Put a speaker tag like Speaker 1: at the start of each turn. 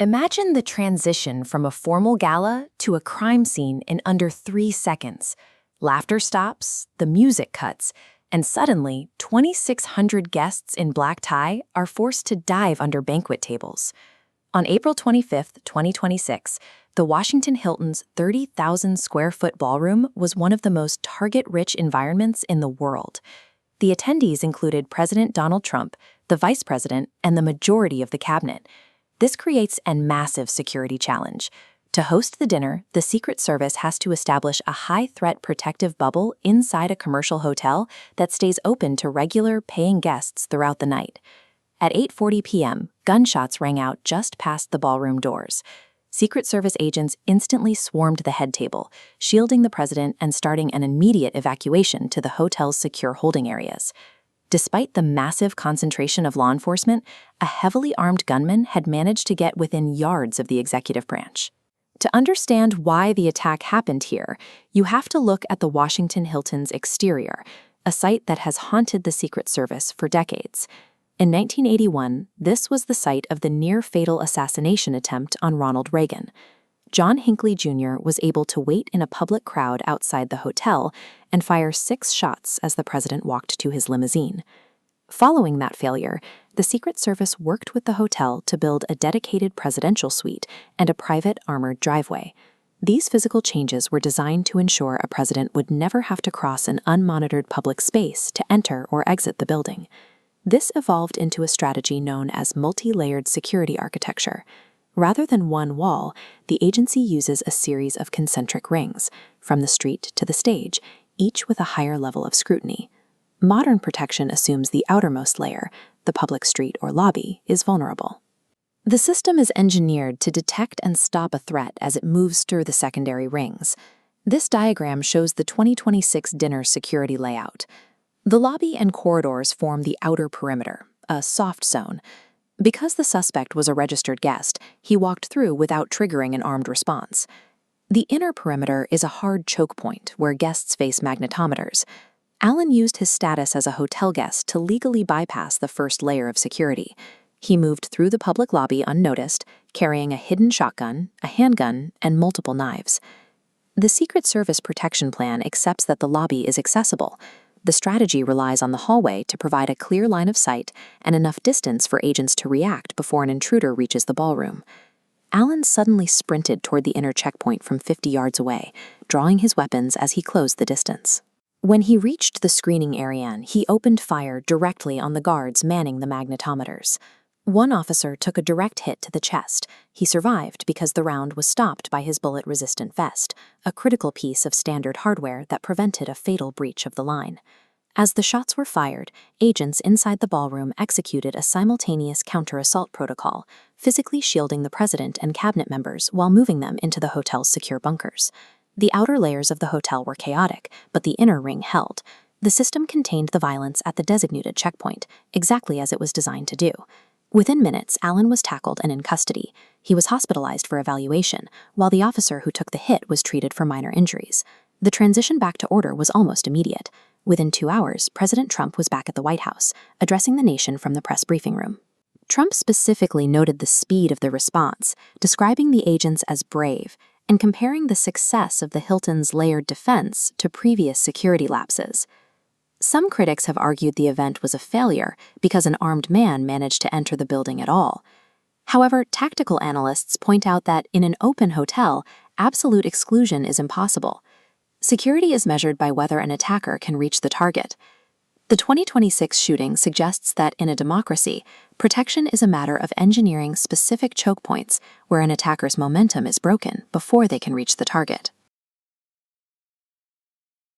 Speaker 1: Imagine the transition from a formal gala to a crime scene in under 3 seconds. Laughter stops, the music cuts, and suddenly 2,600 guests in black tie are forced to dive under banquet tables. On April 25, 2026, the Washington Hilton's 30,000-square-foot ballroom was one of the most target-rich environments in the world. The attendees included President Donald Trump, the vice president, and the majority of the cabinet. This creates a massive security challenge. To host the dinner, the Secret Service has to establish a high-threat protective bubble inside a commercial hotel that stays open to regular, paying guests throughout the night. At 8:40 p.m., gunshots rang out just past the ballroom doors. Secret Service agents instantly swarmed the head table, shielding the president and starting an immediate evacuation to the hotel's secure holding areas. Despite the massive concentration of law enforcement, a heavily armed gunman had managed to get within yards of the executive branch. To understand why the attack happened here, you have to look at the Washington Hilton's exterior, a site that has haunted the Secret Service for decades. In 1981, this was the site of the near-fatal assassination attempt on Ronald Reagan. John Hinckley Jr. was able to wait in a public crowd outside the hotel and fire 6 shots as the president walked to his limousine. Following that failure, the Secret Service worked with the hotel to build a dedicated presidential suite and a private armored driveway. These physical changes were designed to ensure a president would never have to cross an unmonitored public space to enter or exit the building. This evolved into a strategy known as multi-layered security architecture. Rather than one wall, the agency uses a series of concentric rings, from the street to the stage, each with a higher level of scrutiny. Modern protection assumes the outermost layer, the public street or lobby, is vulnerable. The system is engineered to detect and stop a threat as it moves through the secondary rings. This diagram shows the 2026 dinner security layout. The lobby and corridors form the outer perimeter, a soft zone. Because the suspect was a registered guest, he walked through without triggering an armed response. The inner perimeter is a hard choke point where guests face magnetometers. Allen used his status as a hotel guest to legally bypass the first layer of security. He moved through the public lobby unnoticed, carrying a hidden shotgun, a handgun, and multiple knives. The Secret Service protection plan accepts that the lobby is accessible. The strategy relies on the hallway to provide a clear line of sight and enough distance for agents to react before an intruder reaches the ballroom. Allen suddenly sprinted toward the inner checkpoint from 50 yards away, drawing his weapons as he closed the distance. When he reached the screening area, he opened fire directly on the guards manning the magnetometers. One officer took a direct hit to the chest. He survived because the round was stopped by his bullet-resistant vest, a critical piece of standard hardware that prevented a fatal breach of the line. As the shots were fired, agents inside the ballroom executed a simultaneous counter-assault protocol, physically shielding the president and cabinet members while moving them into the hotel's secure bunkers. The outer layers of the hotel were chaotic, but the inner ring held. The system contained the violence at the designated checkpoint, exactly as it was designed to do. Within minutes, Allen was tackled and in custody. He was hospitalized for evaluation, while the officer who took the hit was treated for minor injuries. The transition back to order was almost immediate. Within 2 hours, President Trump was back at the White House, addressing the nation from the press briefing room. Trump specifically noted the speed of the response, describing the agents as brave, and comparing the success of the Hilton's layered defense to previous security lapses. Some critics have argued the event was a failure because an armed man managed to enter the building at all. However, tactical analysts point out that in an open hotel, absolute exclusion is impossible. Security is measured by whether an attacker can reach the target. The 2026 shooting suggests that in a democracy, protection is a matter of engineering specific choke points where an attacker's momentum is broken before they can reach the target.